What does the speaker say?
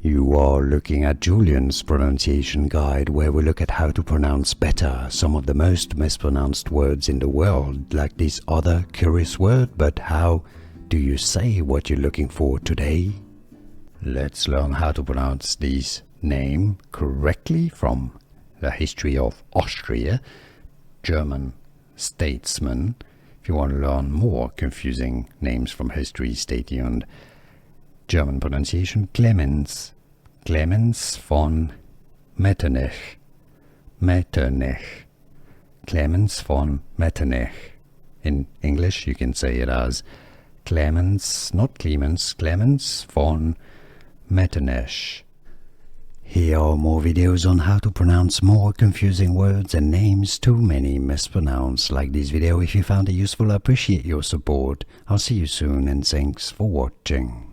You are looking at Julian's pronunciation guide, where we look at how to pronounce better some of the most mispronounced words in the world, like this other curious word. But how do you say what you're looking for today? Let's learn how to pronounce this name correctly from the history of Austria, German statesman. If you want to learn more confusing names from history, stay tuned. German pronunciation: Kelems von Metternich. Kelems von Metternich. In English, you can say it as Kelems, not Clemens, Kelems von Metternich. Here are more videos on how to pronounce more confusing words and names too many mispronounced. Like this video if you found it useful. I appreciate your support. I'll see you soon, and thanks for watching.